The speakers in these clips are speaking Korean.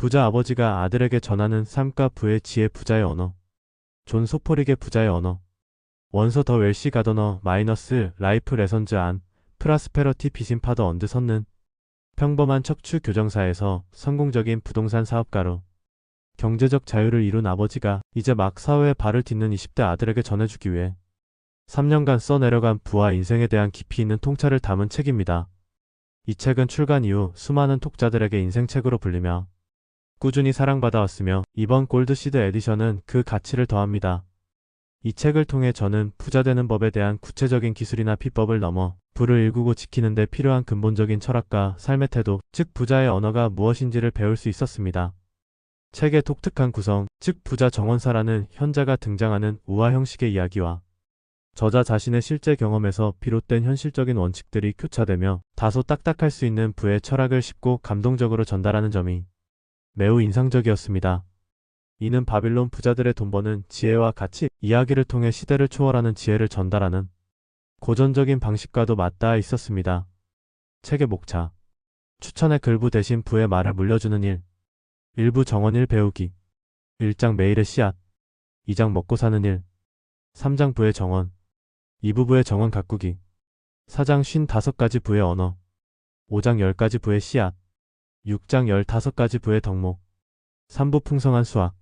부자 아버지가 아들에게 전하는 삶과 부의 지혜 부자의 언어. 존 소포릭의 부자의 언어. 원서 더 웰시 가더너 마이너스 라이프 레선즈 안 프라스페러티 비신파더 언드 섰는 평범한 척추 교정사에서 성공적인 부동산 사업가로 경제적 자유를 이룬 아버지가 이제 막 사회에 발을 딛는 20대 아들에게 전해주기 위해 3년간 써내려간 부와 인생에 대한 깊이 있는 통찰을 담은 책입니다. 이 책은 출간 이후 수많은 독자들에게 인생책으로 불리며 꾸준히 사랑받아왔으며 이번 골드시드 에디션은 그 가치를 더합니다. 이 책을 통해 저는 부자 되는 법에 대한 구체적인 기술이나 비법을 넘어 부를 일구고 지키는 데 필요한 근본적인 철학과 삶의 태도, 즉 부자의 언어가 무엇인지를 배울 수 있었습니다. 책의 독특한 구성, 즉 부자 정원사라는 현자가 등장하는 우화 형식의 이야기와 저자 자신의 실제 경험에서 비롯된 현실적인 원칙들이 교차되며 다소 딱딱할 수 있는 부의 철학을 쉽고 감동적으로 전달하는 점이 매우 인상적이었습니다. 이는 바빌론 부자들의 돈 버는 지혜와 가치 이야기를 통해 시대를 초월하는 지혜를 전달하는 고전적인 방식과도 맞닿아 있었습니다. 책의 목차. 추천의 글부 대신 부의 말을 물려주는 일. 1부 정원 1 배우기. 1장 매일의 씨앗. 2장 먹고 사는 일. 3장 부의 정원. 2부 부의 정원 가꾸기. 4장 55가지 부의 언어. 5장 10가지 부의 씨앗. 6장 15가지 부의 덕목. 3부 풍성한 수확.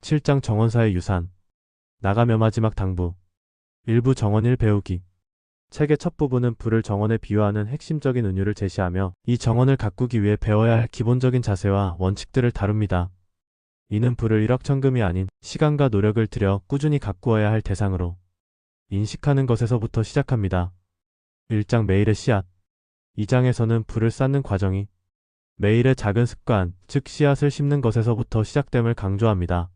7장 정원사의 유산. 나가며 마지막 당부. 1부 정원 1 배우기. 책의 첫 부분은 부를 정원에 비유하는 핵심적인 은유를 제시하며 이 정원을 가꾸기 위해 배워야 할 기본적인 자세와 원칙들을 다룹니다. 이는 부를 일확천금이 아닌 시간과 노력을 들여 꾸준히 가꾸어야 할 대상으로 인식하는 것에서부터 시작합니다. 1장 매일의 씨앗. 2장에서는 부를 쌓는 과정이 매일의 작은 습관, 즉 씨앗을 심는 것에서부터 시작됨을 강조합니다.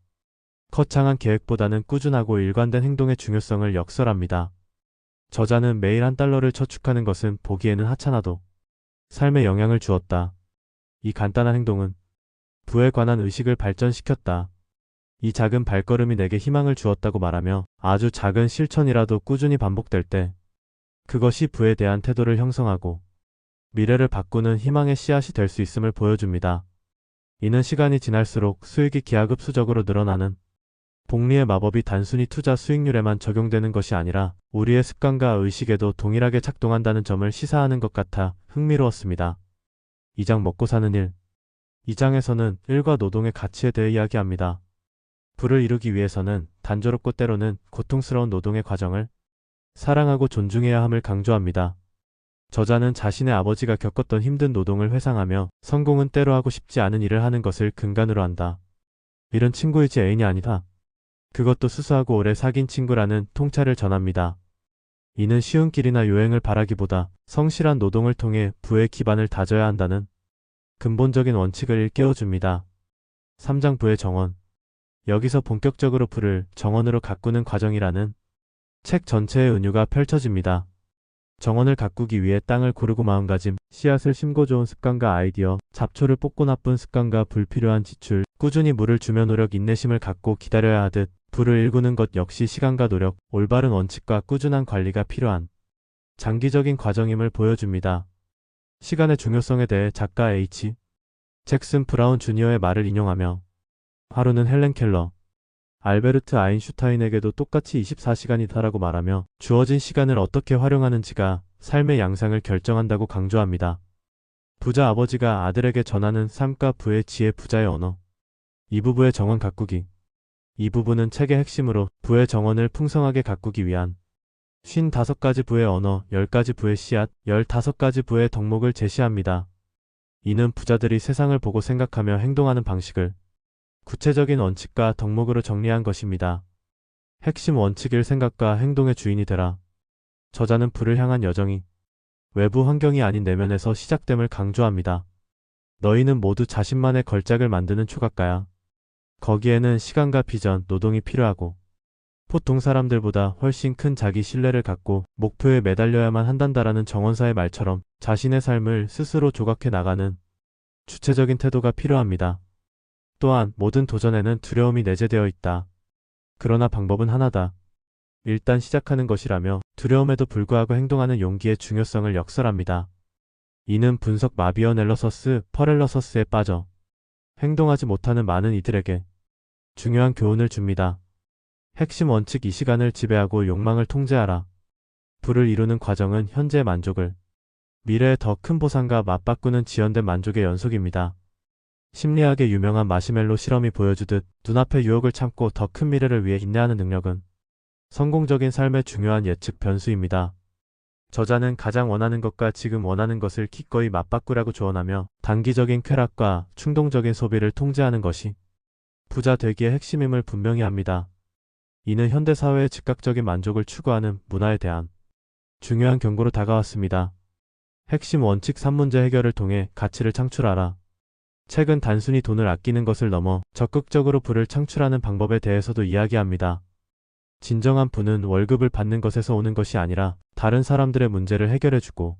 거창한 계획보다는 꾸준하고 일관된 행동의 중요성을 역설합니다. 저자는 매일 $1를 저축하는 것은 보기에는 하찮아도 삶에 영향을 주었다. 이 간단한 행동은 부에 관한 의식을 발전시켰다. 이 작은 발걸음이 내게 희망을 주었다고 말하며 아주 작은 실천이라도 꾸준히 반복될 때 그것이 부에 대한 태도를 형성하고 미래를 바꾸는 희망의 씨앗이 될 수 있음을 보여줍니다. 이는 시간이 지날수록 수익이 기하급수적으로 늘어나는 복리의 마법이 단순히 투자 수익률에만 적용되는 것이 아니라 우리의 습관과 의식에도 동일하게 작동한다는 점을 시사하는 것 같아 흥미로웠습니다. 2장 먹고 사는 일. 2장에서는 일과 노동의 가치에 대해 이야기합니다. 부를 이루기 위해서는 단조롭고 때로는 고통스러운 노동의 과정을 사랑하고 존중해야 함을 강조합니다. 저자는 자신의 아버지가 겪었던 힘든 노동을 회상하며 성공은 때로 하고 싶지 않은 일을 하는 것을 근간으로 한다. 이런 친구이지 애인이 아니다. 그것도 수수하고 오래 사귄 친구라는 통찰을 전합니다. 이는 쉬운 길이나 요행을 바라기보다 성실한 노동을 통해 부의 기반을 다져야 한다는 근본적인 원칙을 일깨워줍니다. 3장 부의 정원. 여기서 본격적으로 부를 정원으로 가꾸는 과정이라는 책 전체의 은유가 펼쳐집니다. 정원을 가꾸기 위해 땅을 고르고 마음가짐, 씨앗을 심고 좋은 습관과 아이디어, 잡초를 뽑고 나쁜 습관과 불필요한 지출, 꾸준히 물을 주며 노력 인내심을 갖고 기다려야 하듯 부를 일구는 것 역시 시간과 노력, 올바른 원칙과 꾸준한 관리가 필요한 장기적인 과정임을 보여줍니다. 시간의 중요성에 대해 작가 H. 잭슨 브라운 주니어의 말을 인용하며 하루는 헬렌 켈러, 알베르트 아인슈타인에게도 똑같이 24시간이다라고 말하며 주어진 시간을 어떻게 활용하는지가 삶의 양상을 결정한다고 강조합니다. 부자 아버지가 아들에게 전하는 삶과 부의 지혜 부자의 언어. 이 부부의 정원 가꾸기. 이 부분은 책의 핵심으로 부의 정원을 풍성하게 가꾸기 위한 55가지 부의 언어, 10가지 부의 씨앗, 15가지 부의 덕목을 제시합니다. 이는 부자들이 세상을 보고 생각하며 행동하는 방식을 구체적인 원칙과 덕목으로 정리한 것입니다. 핵심 원칙일 생각과 행동의 주인이 되라. 저자는 부를 향한 여정이 외부 환경이 아닌 내면에서 시작됨을 강조합니다. 너희는 모두 자신만의 걸작을 만드는 초각가야. 거기에는 시간과 비전, 노동이 필요하고 보통 사람들보다 훨씬 큰 자기 신뢰를 갖고 목표에 매달려야만 한단다라는 정원사의 말처럼 자신의 삶을 스스로 조각해 나가는 주체적인 태도가 필요합니다. 또한 모든 도전에는 두려움이 내재되어 있다. 그러나 방법은 하나다. 일단 시작하는 것이라며 두려움에도 불구하고 행동하는 용기의 중요성을 역설합니다. 이는 분석 마비어 넬러서스, 퍼렐러서스에 빠져 행동하지 못하는 많은 이들에게 중요한 교훈을 줍니다. 핵심 원칙 이 시간을 지배하고 욕망을 통제하라. 부를 이루는 과정은 현재의 만족을 미래의 더 큰 보상과 맞바꾸는 지연된 만족의 연속입니다. 심리학의 유명한 마시멜로 실험이 보여주듯 눈앞의 유혹을 참고 더 큰 미래를 위해 인내하는 능력은 성공적인 삶의 중요한 예측 변수입니다. 저자는 가장 원하는 것과 지금 원하는 것을 기꺼이 맞바꾸라고 조언하며 단기적인 쾌락과 충동적인 소비를 통제하는 것이 부자 되기의 핵심임을 분명히 합니다. 이는 현대사회의 즉각적인 만족을 추구하는 문화에 대한 중요한 경고로 다가왔습니다. 핵심 원칙 3문제 해결을 통해 가치를 창출하라. 책은 단순히 돈을 아끼는 것을 넘어 적극적으로 부를 창출하는 방법에 대해서도 이야기합니다. 진정한 부는 월급을 받는 것에서 오는 것이 아니라 다른 사람들의 문제를 해결해주고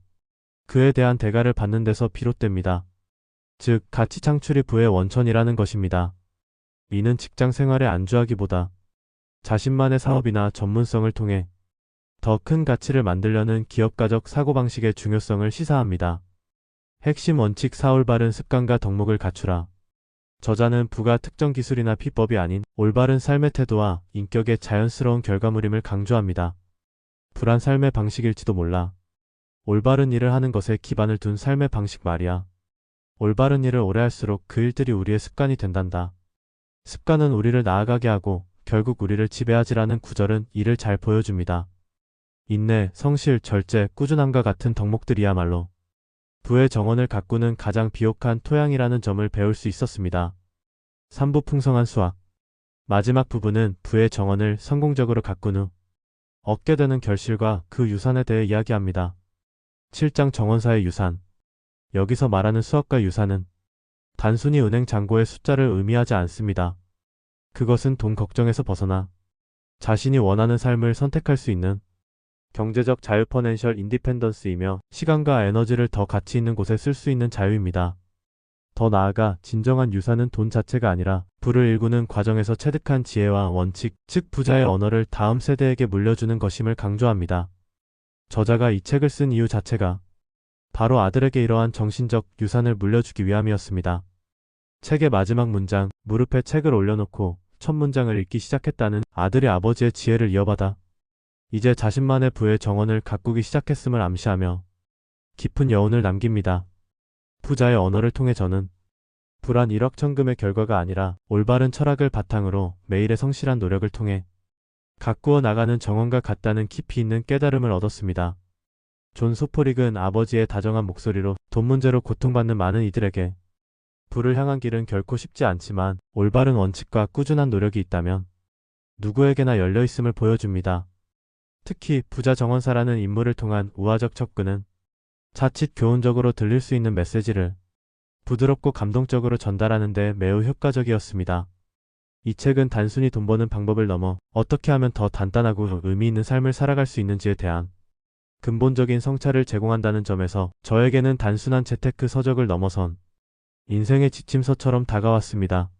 그에 대한 대가를 받는 데서 비롯됩니다. 즉, 가치 창출이 부의 원천이라는 것입니다. 이는 직장 생활에 안주하기보다 자신만의 사업이나 전문성을 통해 더 큰 가치를 만들려는 기업가적 사고방식의 중요성을 시사합니다. 핵심 원칙 4. 올바른 습관과 덕목을 갖추라. 저자는 부가 특정 기술이나 비법이 아닌 올바른 삶의 태도와 인격의 자연스러운 결과물임을 강조합니다. 불안 삶의 방식일지도 몰라. 올바른 일을 하는 것에 기반을 둔 삶의 방식 말이야. 올바른 일을 오래 할수록 그 일들이 우리의 습관이 된단다. 습관은 우리를 나아가게 하고 결국 우리를 지배하지라는 구절은 이를 잘 보여줍니다. 인내, 성실, 절제, 꾸준함과 같은 덕목들이야말로 부의 정원을 가꾸는 가장 비옥한 토양이라는 점을 배울 수 있었습니다. 3부 풍성한 수학. 마지막 부분은 부의 정원을 성공적으로 가꾼 후 얻게 되는 결실과 그 유산에 대해 이야기합니다. 7장 정원사의 유산. 여기서 말하는 수학과 유산은 단순히 은행 잔고의 숫자를 의미하지 않습니다. 그것은 돈 걱정에서 벗어나 자신이 원하는 삶을 선택할 수 있는 경제적 자유 퍼넨셜 인디펜던스이며 시간과 에너지를 더 가치 있는 곳에 쓸 수 있는 자유입니다. 더 나아가 진정한 유산은 돈 자체가 아니라 부를 일구는 과정에서 체득한 지혜와 원칙, 즉 부자의 언어를 다음 세대에게 물려주는 것임을 강조합니다. 저자가 이 책을 쓴 이유 자체가 바로 아들에게 이러한 정신적 유산을 물려주기 위함이었습니다. 책의 마지막 문장, 무릎에 책을 올려놓고 첫 문장을 읽기 시작했다는 아들이 아버지의 지혜를 이어받아 이제 자신만의 부의 정원을 가꾸기 시작했음을 암시하며 깊은 여운을 남깁니다. 부자의 언어를 통해 저는 불안 일확천금의 결과가 아니라 올바른 철학을 바탕으로 매일의 성실한 노력을 통해 가꾸어 나가는 정원과 같다는 깊이 있는 깨달음을 얻었습니다. 존 소포릭은 아버지의 다정한 목소리로 돈 문제로 고통받는 많은 이들에게 부를 향한 길은 결코 쉽지 않지만 올바른 원칙과 꾸준한 노력이 있다면 누구에게나 열려있음을 보여줍니다. 특히 부자 정원사라는 인물을 통한 우화적 접근은 자칫 교훈적으로 들릴 수 있는 메시지를 부드럽고 감동적으로 전달하는 데 매우 효과적이었습니다. 이 책은 단순히 돈 버는 방법을 넘어 어떻게 하면 더 단단하고 의미 있는 삶을 살아갈 수 있는지에 대한 근본적인 성찰을 제공한다는 점에서 저에게는 단순한 재테크 서적을 넘어선 인생의 지침서처럼 다가왔습니다.